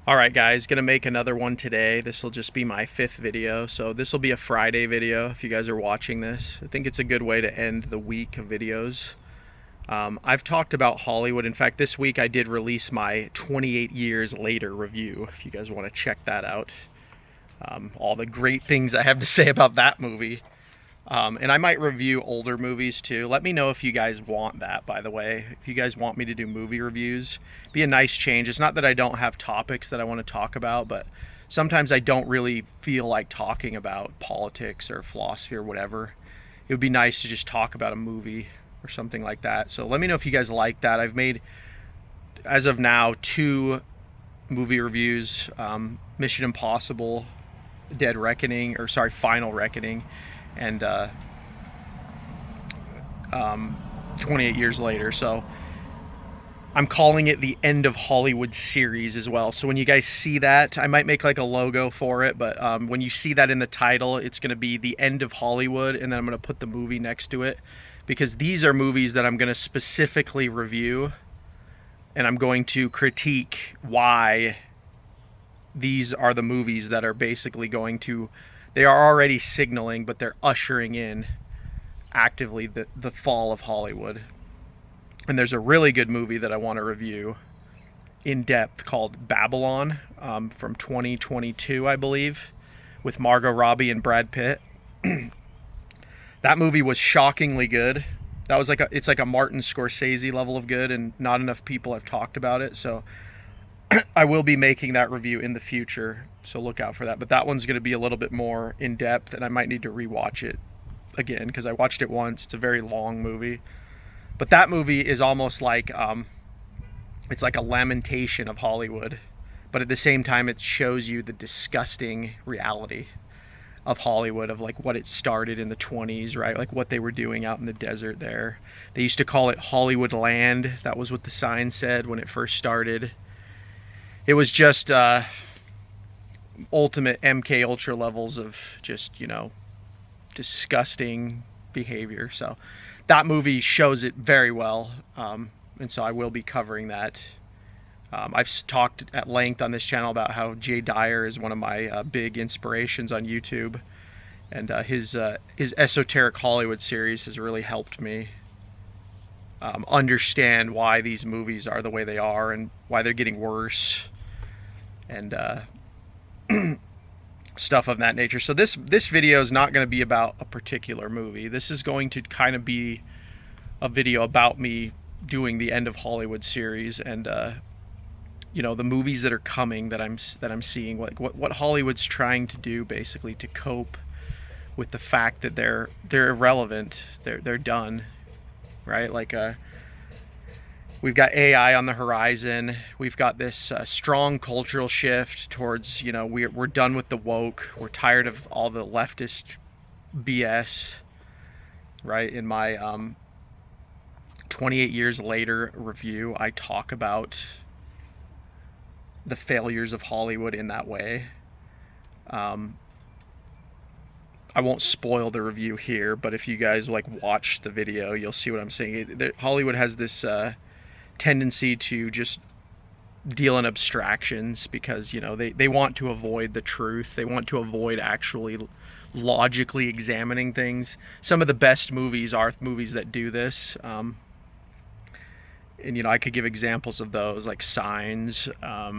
Alright guys, gonna make another one today. This will just be my 5th video. So this will be a Friday video if you guys are watching this. I think it's a good way to end the week of videos. I've talked about Hollywood. In fact, this week I did release my 28 years later review, if you guys want to check that out. All the great things I have to say about that movie. And I might review older movies too. Let me know if you guys want that, by the way. If you guys want me to do movie reviews, be a nice change. It's not that I don't have topics that I want to talk about, but sometimes I don't really feel like talking about politics or philosophy or whatever. It would be nice to just talk about a movie or something like that. So let me know if you guys like that. I've made, as of now, 2 movie reviews. Mission Impossible, Dead Reckoning, or sorry, Final Reckoning, and 28 years later. So I'm calling it the End of Hollywood series as well. So when you guys see that, I might make like a logo for it, but when you see that in the title, it's going to be the End of Hollywood, and then I'm going to put the movie next to it, because these are movies that I'm going to specifically review, and I'm going to critique why these are the movies that are basically going to, they are already signaling, but they're ushering in actively the fall of Hollywood. And there's a really good movie that I want to review in depth called Babylon, from 2022, I believe, with Margot Robbie and Brad Pitt. That movie was shockingly good. That was like it's like a Martin Scorsese level of good, and not enough people have talked about it. So I will be making that review in the future, so look out for that. But that one's going to be a little bit more in depth, and I might need to rewatch it again because I watched it once. It's a very long movie, but that movie is almost like it's like a lamentation of Hollywood, but at the same time it shows you the disgusting reality of Hollywood, of like what it started in the 20s, right? Like what they were doing out in the desert there. They used to call it Hollywood Land. That was what the sign said when it first started. It was just ultimate MKULTRA levels of just, you know, disgusting behavior. So that movie shows it very well, and so I will be covering that. I've talked at length on this channel about how Jay Dyer is one of my big inspirations on YouTube, and his Esoteric Hollywood series has really helped me understand why these movies are the way they are and why they're getting worse, and stuff of that nature. So this video is not going to be about a particular movie. This is going to kind of be a video about me doing the End of Hollywood series, and you know, the movies that are coming that I'm seeing, like what Hollywood's trying to do basically to cope with the fact that they're irrelevant, they're done, right? Like we've got AI on the horizon. We've got this strong cultural shift towards, you know, we're done with the woke. We're tired of all the leftist BS, right? In my 28 years later review, I talk about the failures of Hollywood in that way. I won't spoil the review here, but if you guys like watch the video, you'll see what I'm saying. Hollywood has this tendency to just deal in abstractions because, you know, they want to avoid the truth. They want to avoid actually logically examining things. Some of the best movies are movies that do this, and, you know, I could give examples of those, like Signs. A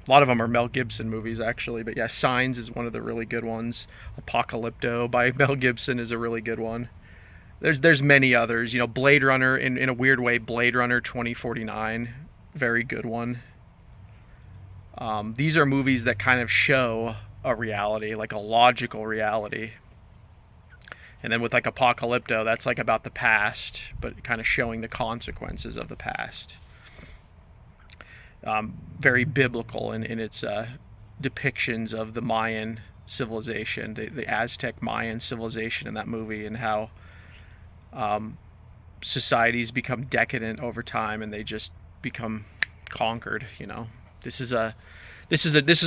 lot of them are Mel Gibson movies, actually, but yeah, Signs is one of the really good ones. Apocalypto by Mel Gibson is a really good one. There's many others, you know. Blade Runner, in a weird way, Blade Runner 2049, very good one. These are movies that kind of show a reality, like a logical reality. And then with like Apocalypto, that's like about the past, but kind of showing the consequences of the past. Very biblical in its depictions of the Mayan civilization, the Aztec Mayan civilization in that movie, and how societies become decadent over time and they just become conquered. You know, this is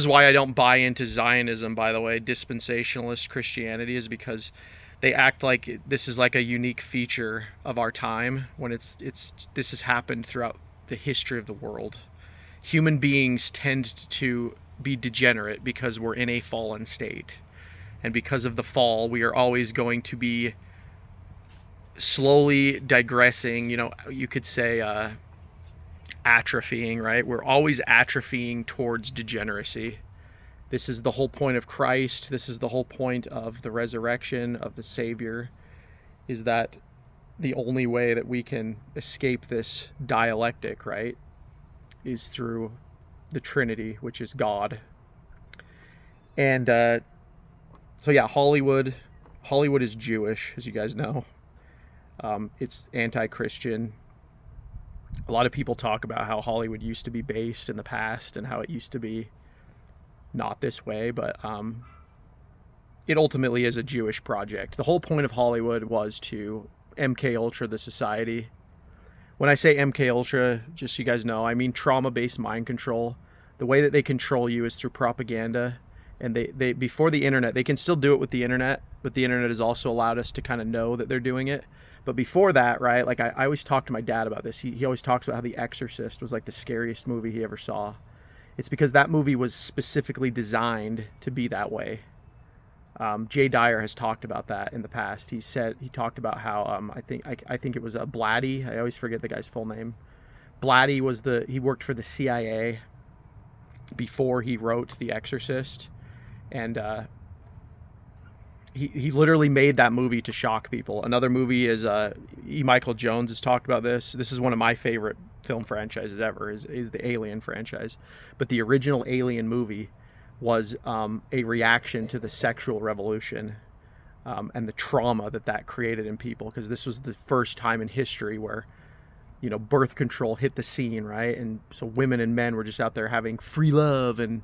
why I don't buy into Zionism, by the way. Dispensationalist Christianity is because they act like this is like a unique feature of our time, when this has happened throughout the history of the world. human beings tend to be degenerate because we're in a fallen state. And because of the fall, we are always going to be slowly digressing, you could say atrophying, right? We're always atrophying towards degeneracy. This is the whole point of Christ. This is the whole point of the resurrection of the Savior, is that the only way that we can escape this dialectic, right, is through the Trinity, which is God. And so yeah, Hollywood is Jewish, as you guys know. It's anti-Christian. A lot of people talk about how Hollywood used to be based in the past and how it used to be not this way, but it ultimately is a Jewish project. The whole point of Hollywood was to MKULTRA the society. When I say MKUltra, just so you guys know, I mean trauma-based mind control. The way that they control you is through propaganda. And they before the internet, they can still do it with the internet, but the internet has also allowed us to kind of know that they're doing it. But before that, right, like I always talk to my dad about this. He always talks about how The Exorcist was like the scariest movie he ever saw. It's because that movie was specifically designed to be that way. Jay Dyer has talked about that in the past. He talked about how I think it was Blatty. I always forget the guy's full name. Blatty was he worked for the CIA before he wrote The Exorcist, and he literally made that movie to shock people. Another movie is E. Michael Jones has talked about this. This is one of my favorite film franchises ever. Is the Alien franchise, but the original Alien movie was a reaction to the sexual revolution and the trauma that created in people, because this was the first time in history where birth control hit the scene, right? And so women and men were just out there having free love, and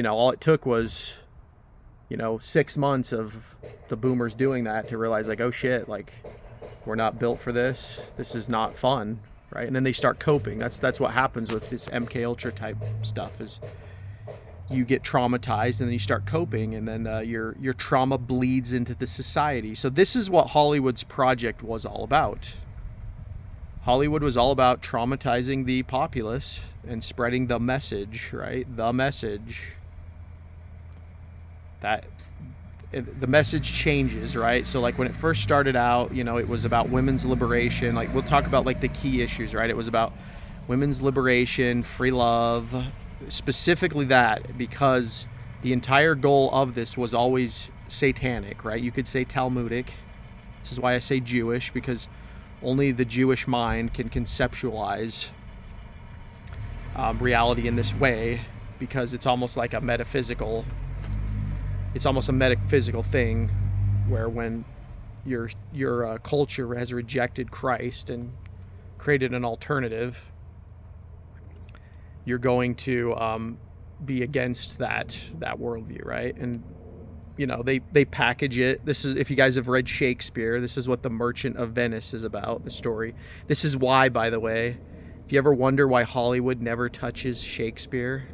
all it took was 6 months of the boomers doing that to realize, like, oh shit, like, we're not built for this. This is not fun, right? And then they start coping. That's what happens with this MKUltra type stuff, is you get traumatized and then you start coping, and then your trauma bleeds into the society. So this is what Hollywood's project was all about. Hollywood was all about traumatizing the populace and spreading the message, right? The message. That the message changes, right? So like when it first started out, it was about women's liberation. Like we'll talk about like the key issues, right? It was about women's liberation, free love, specifically that, because the entire goal of this was always satanic, right? You could say Talmudic. This is why I say Jewish, because only the Jewish mind can conceptualize reality in this way, because it's almost like a metaphysical thing, where when your culture has rejected Christ and created an alternative, you're going to be against that worldview, right? And they package it. This is, if you guys have read Shakespeare, this is what The Merchant of Venice is about, the story. This is why, by the way, if you ever wonder why Hollywood never touches Shakespeare,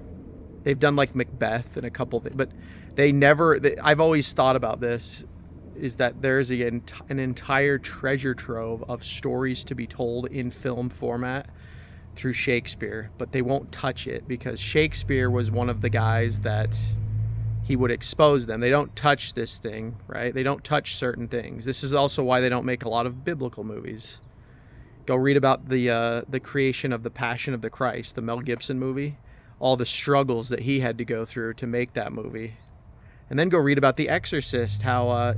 they've done like Macbeth and a couple things, but I've always thought about this, is that there's an entire treasure trove of stories to be told in film format through Shakespeare, but they won't touch it because Shakespeare was one of the guys that he would expose them. They don't touch this thing, right? They don't touch certain things. This is also why they don't make a lot of biblical movies. Go read about the creation of The Passion of the Christ, the Mel Gibson movie, all the struggles that he had to go through to make that movie. And then go read about The Exorcist, how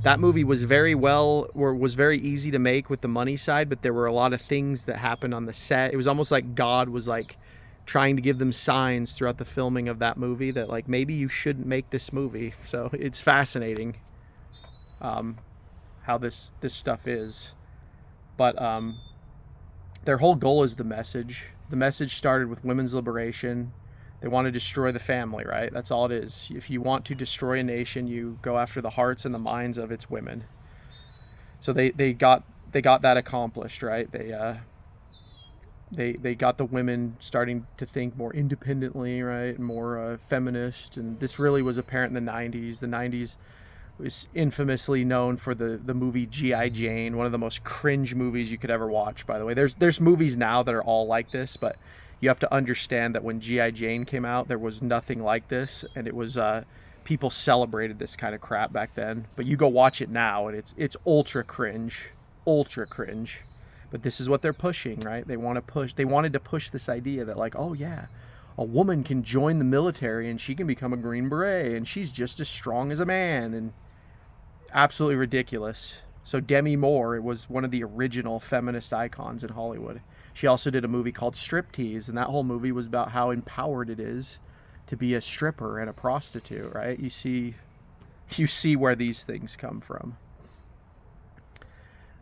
that movie was very easy to make with the money side, but there were a lot of things that happened on the set. It was almost like God was like trying to give them signs throughout the filming of that movie that like, maybe you shouldn't make this movie. So it's fascinating how this stuff is. But their whole goal is the message. The message started with women's liberation. They want to destroy the family, right? That's all it is. If you want to destroy a nation, you go after the hearts and the minds of its women. So they got that accomplished, right? They got the women starting to think more independently, right? More feminist. And this really was apparent in the 90s. The 90s was infamously known for the movie G.I. Jane, one of the most cringe movies you could ever watch, by the way. There's movies now that are all like this, but You have to understand that when G.I. Jane came out, there was nothing like this, and it was people celebrated this kind of crap back then. But you go watch it now, and it's ultra cringe, ultra cringe. But this is what they're pushing, right? They wanted to push this idea that, like, oh yeah, a woman can join the military and she can become a Green Beret and she's just as strong as a man, and absolutely ridiculous. So Demi Moore, it was one of the original feminist icons in Hollywood. She also did a movie called Striptease, and that whole movie was about how empowered it is to be a stripper and a prostitute, right? You see where these things come from.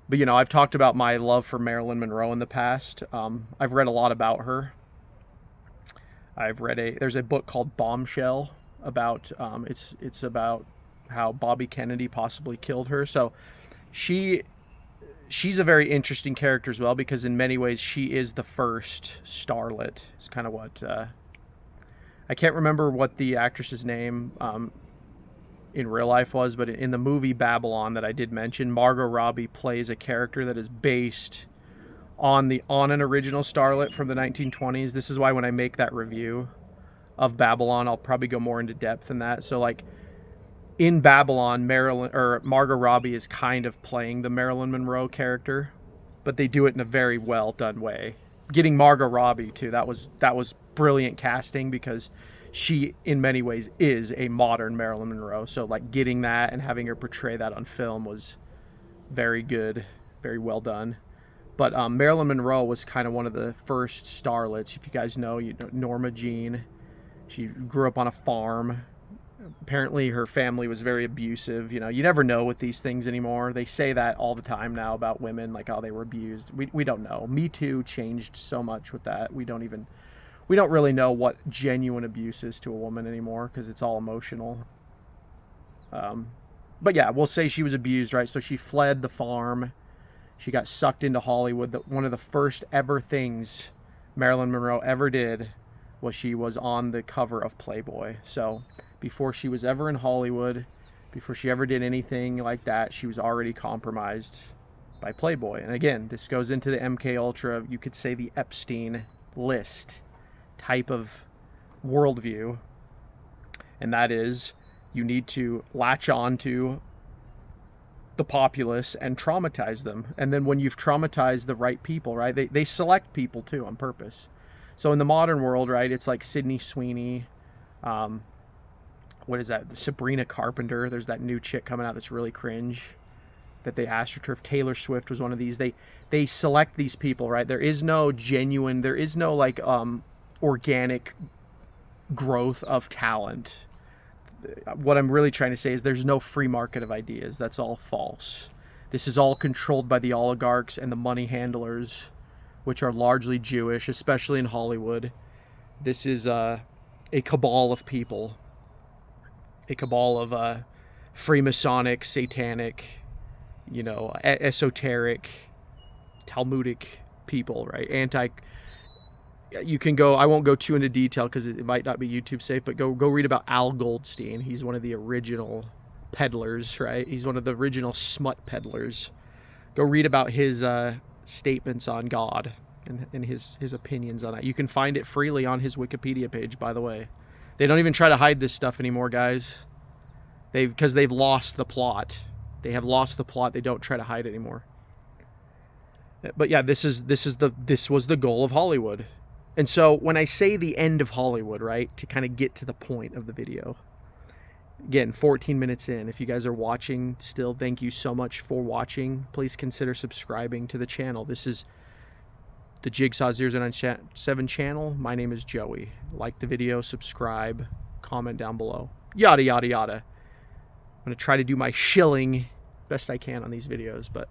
But, you know, I've talked about my love for Marilyn Monroe in the past. I've read a lot about her. There's a book called Bombshell about, it's about how Bobby Kennedy possibly killed her. So she's a very interesting character as well, because in many ways she is the first starlet. It's kind of what, I can't remember what the actress's name in real life was, but in the movie Babylon that I did mention, Margot Robbie plays a character that is based on an original starlet from the 1920s. This is why when I make that review of Babylon, I'll probably go more into depth in that. So like in Babylon, Margot Robbie is kind of playing the Marilyn Monroe character, but they do it in a very well done way. Getting Margot Robbie too, that was brilliant casting, because she in many ways is a modern Marilyn Monroe. So like getting that and having her portray that on film was very good, very well done. But Marilyn Monroe was kind of one of the first starlets. If you guys know, Norma Jean. She grew up on a farm. Apparently her family was very abusive. You know, you never know with these things anymore. They say that all the time now about women, like, oh, they were abused. We don't know. Me Too changed so much with that. We don't really know what genuine abuse is to a woman anymore, because it's all emotional. But yeah, we'll say she was abused, right? So she fled the farm. She got sucked into Hollywood. One of the first ever things Marilyn Monroe ever did was she was on the cover of Playboy. So before she was ever in Hollywood, before she ever did anything like that, she was already compromised by Playboy. And again, this goes into the MKUltra, you could say the Epstein list type of worldview. And that is, you need to latch on to the populace and traumatize them. And then when you've traumatized the right people, right, they select people too on purpose. So in the modern world, right, it's like Sydney Sweeney, what is that, Sabrina Carpenter. There's that new chick coming out that's really cringe that they astroturf. Taylor Swift was one of these. They select these people, right? There is no like organic growth of talent. What I'm really trying to say is there's no free market of ideas. That's all false. This is all controlled by the oligarchs and the money handlers, which are largely Jewish, especially in Hollywood. This is a cabal of people. A cabal of Freemasonic, satanic, you know, esoteric, Talmudic people, right? You can go, I won't go too into detail because it might not be YouTube safe, but go read about Al Goldstein. He's one of the original peddlers, right? He's one of the original smut peddlers. Go read about his statements on God and his opinions on that. You can find it freely on his Wikipedia page, by the way. They don't even try to hide this stuff anymore, guys. Because they've lost the plot. They have lost the plot. They don't try to hide it anymore. But yeah, this was the goal of Hollywood. And so when I say the end of Hollywood, right, to kind of get to the point of the video, again, 14 minutes in, if you guys are watching still, thank you so much for watching. Please consider subscribing to the channel. This is the Jigsaw 097 channel. My name is Joey. Like the video, subscribe, comment down below. Yada, yada, yada. I'm going to try to do my shilling best I can on these videos, but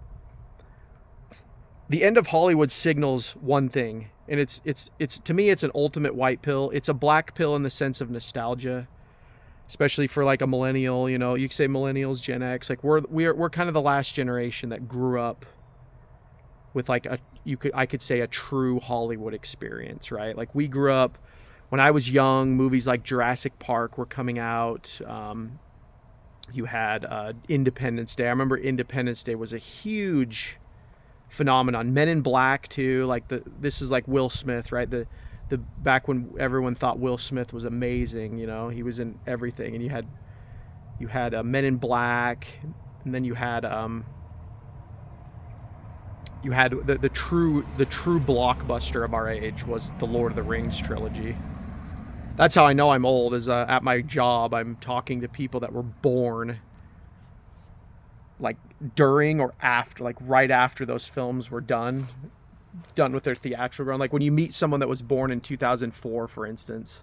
the end of Hollywood signals one thing, and it's to me, it's an ultimate white pill. It's a black pill in the sense of nostalgia, especially for like a millennial. You know, you could say millennials, Gen X. Like we're kind of the last generation that grew up with like I could say a true Hollywood experience, right? Like we grew up when I was young. Movies like Jurassic Park were coming out. You had Independence Day. I remember Independence Day was a huge phenomenon. Men in Black too, like this is like Will Smith, right? The the back when everyone thought Will Smith was amazing. You know, he was in everything, and you had Men in Black, and then you had the true blockbuster of our age was the Lord of the Rings trilogy. That's how I know I'm old. Is at my job, I'm talking to people that were born like during or after, like right after those films were done with their theatrical run. Like when you meet someone that was born in 2004, for instance,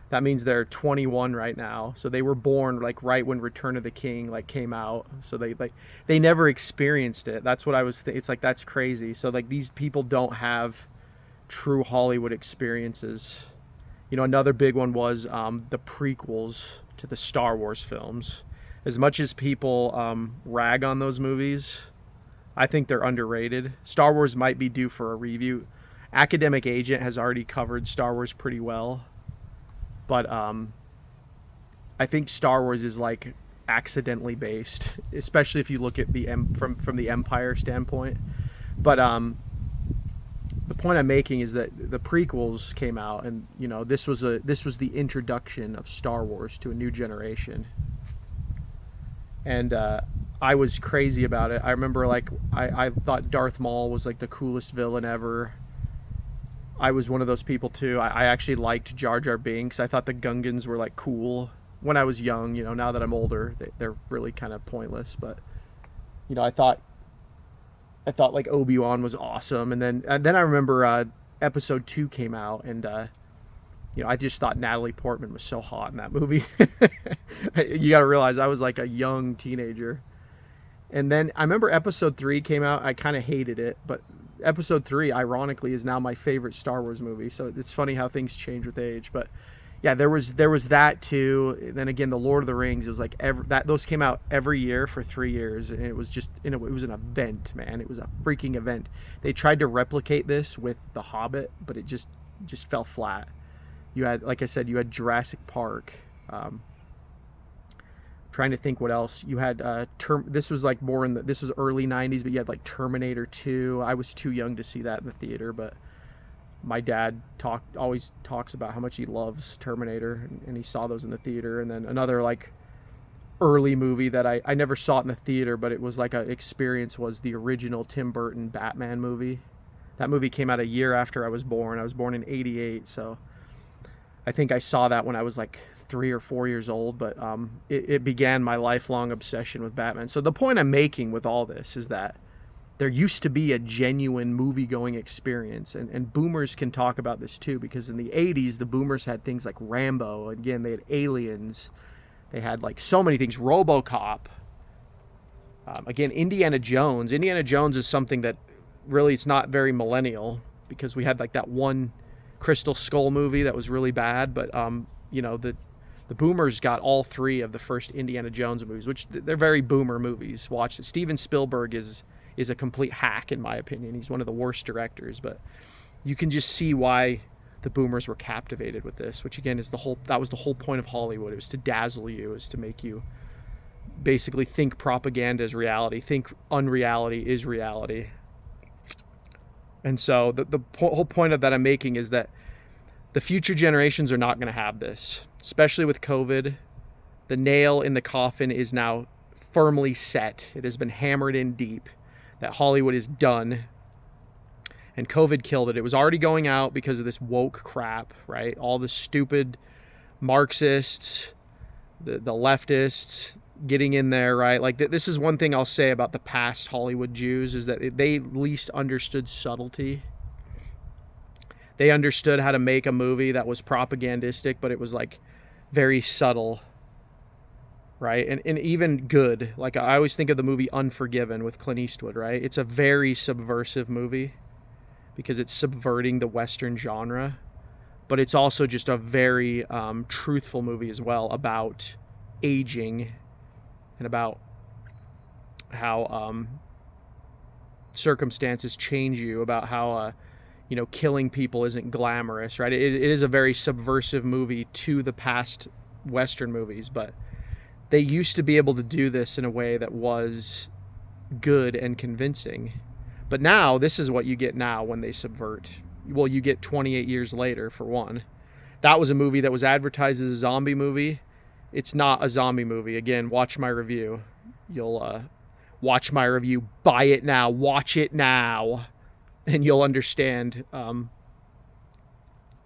that means they're 21 right now. So they were born like right when Return of the King like came out. So they never experienced it. That's what I was it's like, that's crazy. So like these people don't have true Hollywood experiences. You know, another big one was the prequels to the Star Wars films. As much as people rag on those movies, I think they're underrated. Star Wars might be due for a review. Academic Agent has already covered Star Wars pretty well. But I think Star Wars is like accidentally based, especially if you look at from the Empire standpoint. But the point I'm making is that the prequels came out, and you know this was the introduction of Star Wars to a new generation. And I was crazy about it. I remember like I thought Darth Maul was like the coolest villain ever. I was one of those people too. I actually liked Jar Jar Binks. I thought the Gungans were like cool when I was young. You know, now that I'm older, they're really kind of pointless. But you know, I thought like Obi-Wan was awesome. And then I remember Episode 2 came out, and you know, I just thought Natalie Portman was so hot in that movie. You got to realize I was like a young teenager. And then I remember Episode 3 came out. I kind of hated it, but Episode 3, ironically, is now my favorite Star Wars movie. So it's funny how things change with age. But yeah, there was that too. And then again, the Lord of the Rings. It was like those came out every year for 3 years, and it was just it was an event, man. It was a freaking event. They tried to replicate this with The Hobbit, but it just fell flat. You had, like I said, you had Jurassic Park. Trying to think what else you had. This was like more this was early 90s, but you had like Terminator 2. I was too young to see that in the theater, but my dad always talks about how much he loves Terminator, and he saw those in the theater. And then another like early movie that I never saw it in the theater, but it was like an experience, was the original Tim Burton Batman movie. That movie came out a year after I was born. I was born in '88, so I think I saw that when I was like 3 or 4 years old, but it began my lifelong obsession with Batman. So the point I'm making with all this is that there used to be a genuine movie-going experience, and boomers can talk about this too, because in the 80s, the boomers had things like Rambo. Again, they had Aliens. They had like so many things. RoboCop. Again, Indiana Jones. Indiana Jones is something that really, it's not very millennial, because we had like that one Crystal Skull movie that was really bad, but you know, the boomers got all 3 of the first Indiana Jones movies, which they're very boomer movies. Watch it. Steven Spielberg is a complete hack, in my opinion. He's one of the worst directors, but you can just see why the boomers were captivated with this, which again is that was the whole point of Hollywood. It was to dazzle you, it was to make you basically think propaganda is reality, think unreality is reality. And so the whole point of that I'm making is that the future generations are not going to have this, especially with COVID. The nail in the coffin is now firmly set. It has been hammered in deep that Hollywood is done, and COVID killed it. It was already going out because of this woke crap, right? All the stupid Marxists, the leftists getting in there, right? Like this is one thing I'll say about the past Hollywood Jews, is that they least understood subtlety. They understood how to make a movie that was propagandistic, but it was like very subtle, right? And even good. Like I always think of the movie Unforgiven with Clint Eastwood, right? It's a very subversive movie because it's subverting the Western genre, but it's also just a very truthful movie as well, about aging and about how circumstances change you, about how you know, killing people isn't glamorous, right? It is a very subversive movie to the past Western movies, but they used to be able to do this in a way that was good and convincing. But now, this is what you get now when they subvert. Well, you get 28 years later, for one. That was a movie that was advertised as a zombie movie. It's not a zombie movie. Again, watch my review. You'll watch my review. Buy it now. Watch it now. And you'll understand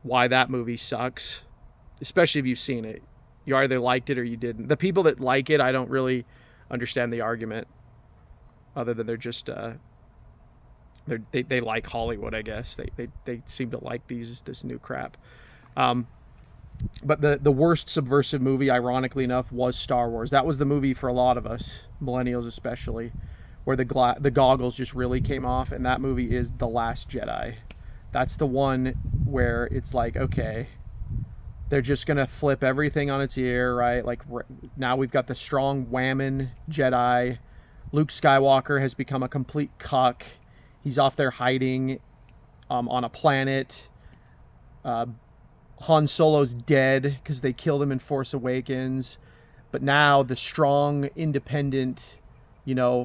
why that movie sucks, especially if you've seen it. You either liked it or you didn't. The people that like it, I don't really understand the argument, other than they're just they like Hollywood, I guess. They seem to like this new crap. But the worst subversive movie, ironically enough, was Star Wars. That was the movie for a lot of us, millennials especially, where the goggles just really came off, and that movie is The Last Jedi. That's the one where it's like, okay, they're just going to flip everything on its ear, right? Like, now we've got the strong whammon Jedi. Luke Skywalker has become a complete cuck. He's off there hiding on a planet. Han Solo's dead because they killed him in Force Awakens. But now the strong, independent,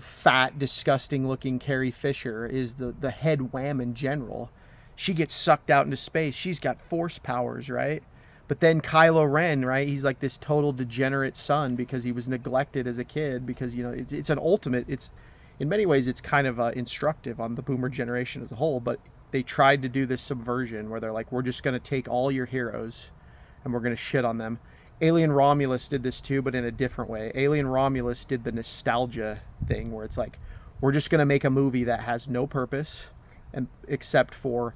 fat, disgusting-looking Carrie Fisher is the head whammon general. She gets sucked out into space. She's got force powers, right? But then Kylo Ren, right? He's like this total degenerate son because he was neglected as a kid. Because it's an ultimate. It's in many ways it's kind of instructive on the boomer generation as a whole. But they tried to do this subversion where they're like, we're just going to take all your heroes and we're going to shit on them. Alien Romulus did this too, but in a different way. Alien Romulus did the nostalgia thing where it's like, we're just going to make a movie that has no purpose and except for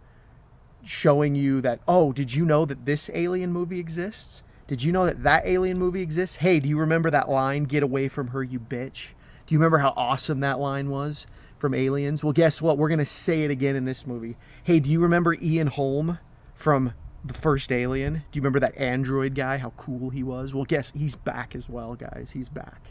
showing you that, oh, did you know that this alien movie exists? Did you know that alien movie exists? Hey, do you remember that line, "Get away from her, you bitch"? Do you remember how awesome that line was from Aliens? Well, guess what? We're going to say it again in this movie. Hey, do you remember Ian Holm from the first Alien? Do you remember that android guy, how cool he was? Well, guess he's back as well, guys. He's back.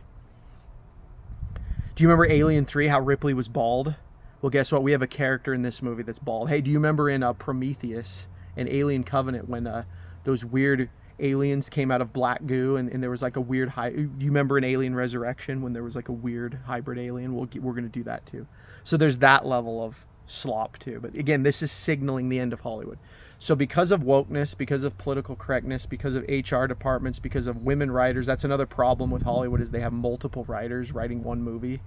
Do you remember Alien 3, how Ripley was bald? Well, guess what? We have a character in this movie that's bald. Hey, do you remember in Prometheus and Alien Covenant when those weird aliens came out of black goo and there was like a weird do you remember in Alien Resurrection when there was like a weird hybrid alien? We're going to do that too. So there's that level of slop too. But again, this is signaling the end of Hollywood. So because of wokeness, because of political correctness, because of HR departments, because of women writers, that's another problem with Hollywood is they have multiple writers writing one movie.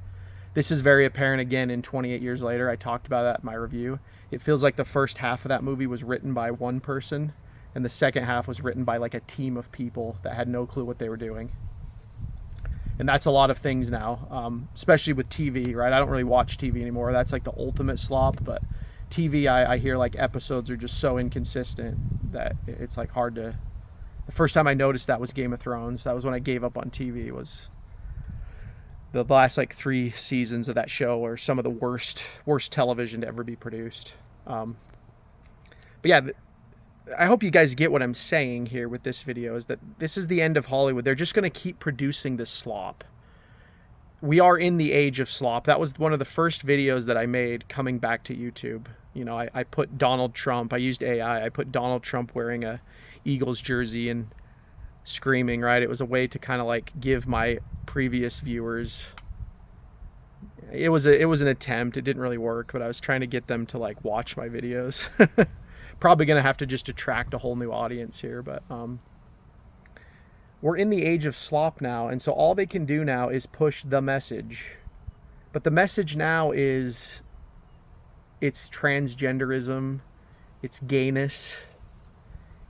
This is very apparent again in 28 Years Later. I talked about that in my review. It feels like the first half of that movie was written by one person, and the second half was written by like a team of people that had no clue what they were doing. And that's a lot of things now, especially with TV, right? I don't really watch TV anymore. That's like the ultimate slop, but TV, I hear like episodes are just so inconsistent that it's like hard to... The first time I noticed that was Game of Thrones. That was when I gave up on TV. Was the last like 3 seasons of that show are some of the worst television to ever be produced. But yeah, I hope you guys get what I'm saying here with this video, is that this is the end of Hollywood. They're just going to keep producing this slop. We are in the age of slop. That was one of the first videos that I made coming back to YouTube. I put Donald Trump, I used AI, I put Donald Trump wearing a Eagles jersey and screaming, right? It was a way to kind of like give my previous viewers, it was an attempt. It didn't really work, but I was trying to get them to like watch my videos. Probably gonna have to just attract a whole new audience here, but we're in the age of slop now, and so all they can do now is push the message. But the message now is it's transgenderism, it's gayness,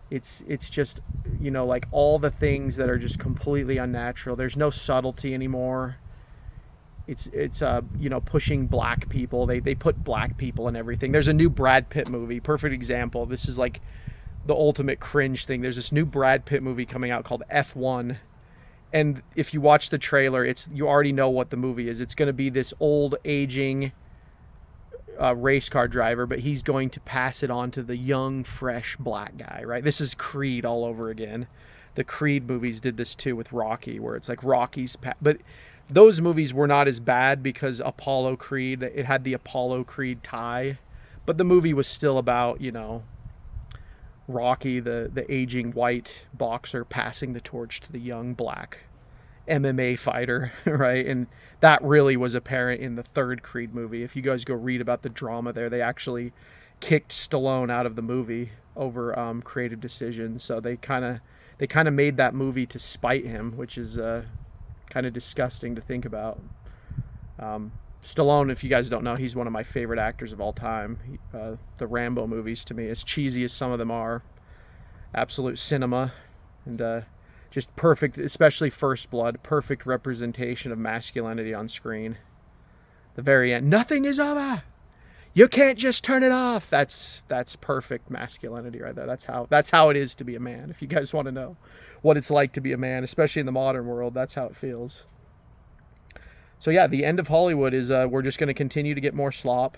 it's just, like all the things that are just completely unnatural. There's no subtlety anymore. It's pushing black people. They put black people in everything. There's a new Brad Pitt movie, perfect example. This is like the ultimate cringe thing. There's this new Brad Pitt movie coming out called F1. And if you watch the trailer, you already know what the movie is. It's going to be this old, aging race car driver, but he's going to pass it on to the young, fresh black guy, right? This is Creed all over again. The Creed movies did this too with Rocky, where it's like but those movies were not as bad because Apollo Creed, it had the Apollo Creed tie, but the movie was still about, Rocky, the aging white boxer, passing the torch to the young black MMA fighter, right? And that really was apparent in the third Creed movie. If you guys go read about the drama there, they actually kicked Stallone out of the movie over creative decisions. So they kind of made that movie to spite him, which is kind of disgusting to think about. Stallone, if you guys don't know, he's one of my favorite actors of all time. The Rambo movies, to me, as cheesy as some of them are, absolute cinema, and just perfect, especially First Blood, perfect representation of masculinity on screen. The very end, nothing is over. You can't just turn it off. That's perfect masculinity right there. That's how it is to be a man. If you guys want to know what it's like to be a man, especially in the modern world, that's how it feels. So yeah, the end of Hollywood is we're just going to continue to get more slop.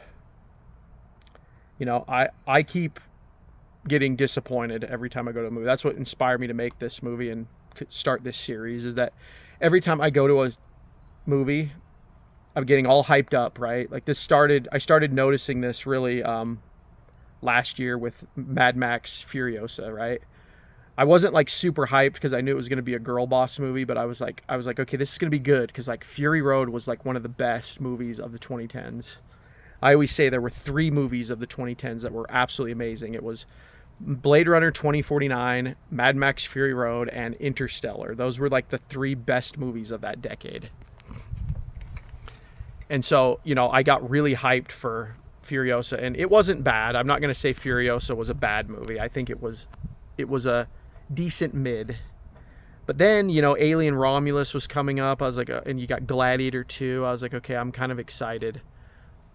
You know, I keep getting disappointed every time I go to a movie. That's what inspired me to make this movie and start this series, is that every time I go to a movie, I'm getting all hyped up, right? Like I started noticing this really last year with Mad Max Furiosa, right? I wasn't like super hyped because I knew it was going to be a girl boss movie, but I was like, okay, this is going to be good, because like Fury Road was like one of the best movies of the 2010s. I always say there were 3 movies of the 2010s that were absolutely amazing. It was Blade Runner 2049, Mad Max Fury Road, and Interstellar. Those were like the 3 best movies of that decade. And so, you know, I got really hyped for Furiosa, and it wasn't bad. I'm not going to say Furiosa was a bad movie. I think it was a decent mid. But then, you know, Alien Romulus was coming up. I was like, and you got Gladiator 2. I was like, okay, I'm kind of excited.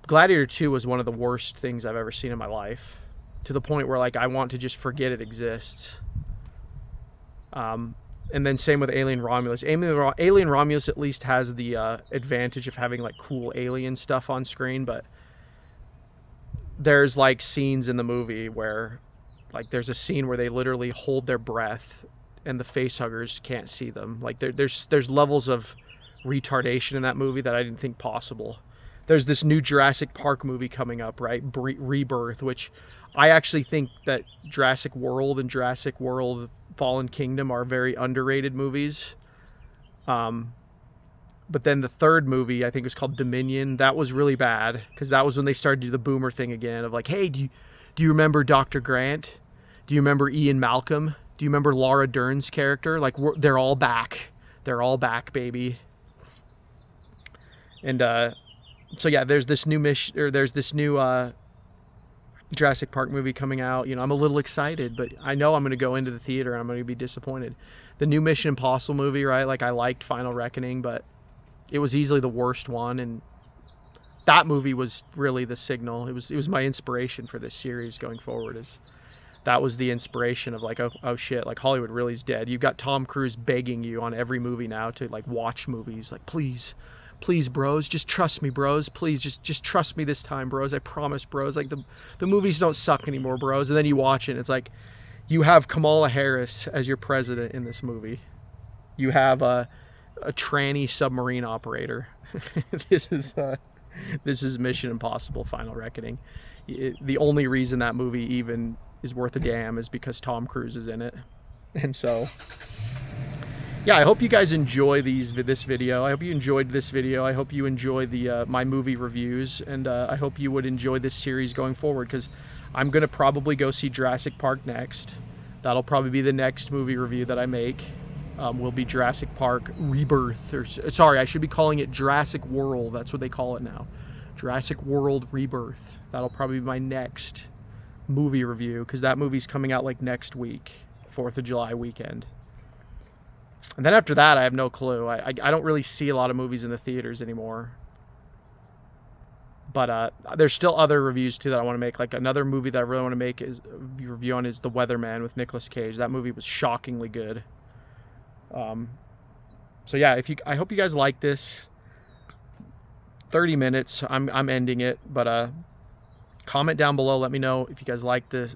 Gladiator 2 was one of the worst things I've ever seen in my life, to the point where like I want to just forget it exists. And then same with Alien Romulus. Alien Romulus at least has the advantage of having like cool alien stuff on screen, but there's like scenes in the movie where like there's a scene where they literally hold their breath and the facehuggers can't see them. Like there's levels of retardation in that movie that I didn't think possible. There's this new Jurassic Park movie coming up, right? Rebirth, which I actually think that Jurassic World and Jurassic World Fallen Kingdom are very underrated movies. But then the third movie, I think it was called Dominion, that was really bad, because that was when they started to do the boomer thing again of like, hey, do you remember Dr. Grant? Do you remember Ian Malcolm? Do you remember Laura Dern's character? Like, they're all back. They're all back, baby. And so yeah, there's this new Jurassic Park movie coming out. You know, I'm a little excited, but I know I'm going to go into the theater and I'm going to be disappointed. The new Mission Impossible movie, right? Like, I liked Final Reckoning, but it was easily the worst one, and that movie was really the signal. It was my inspiration for this series going forward. That was the inspiration of like, oh shit, like Hollywood really is dead. You've got Tom Cruise begging you on every movie now to like watch movies. Like, please bros, just trust me, bros. Please just trust me this time, bros. I promise, bros. Like the movies don't suck anymore, bros. And then you watch it and it's like, you have Kamala Harris as your president in this movie. You have a tranny submarine operator. This is Mission Impossible Final Reckoning. The only reason that movie even is worth a damn is because Tom Cruise is in it. And so, yeah, I hope you guys enjoy this video. I hope you enjoyed this video. I hope you enjoy my movie reviews, and I hope you would enjoy this series going forward, because I'm gonna probably go see Jurassic Park next. That'll probably be the next movie review that I make. Will be Jurassic Park Rebirth, or sorry, I should be calling it Jurassic World. That's what they call it now. Jurassic World Rebirth. That'll probably be my next movie review, because that movie's coming out like next week, 4th of July weekend. And then after that, I have no clue. I don't really see a lot of movies in the theaters anymore. But there's still other reviews too that I want to make. Like, another movie that I really want to make is a review on is The Weatherman with Nicolas Cage. That movie was shockingly good. So yeah, I hope you guys like this. 30 minutes. I'm ending it, but comment down below. Let me know if you guys like this.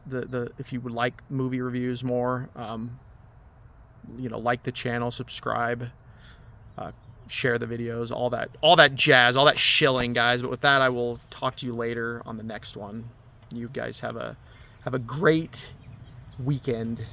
If you would like movie reviews more. You know, like the channel, subscribe, share the videos, all that jazz, all that shilling, guys. But with that, I will talk to you later on the next one. You guys have a great weekend.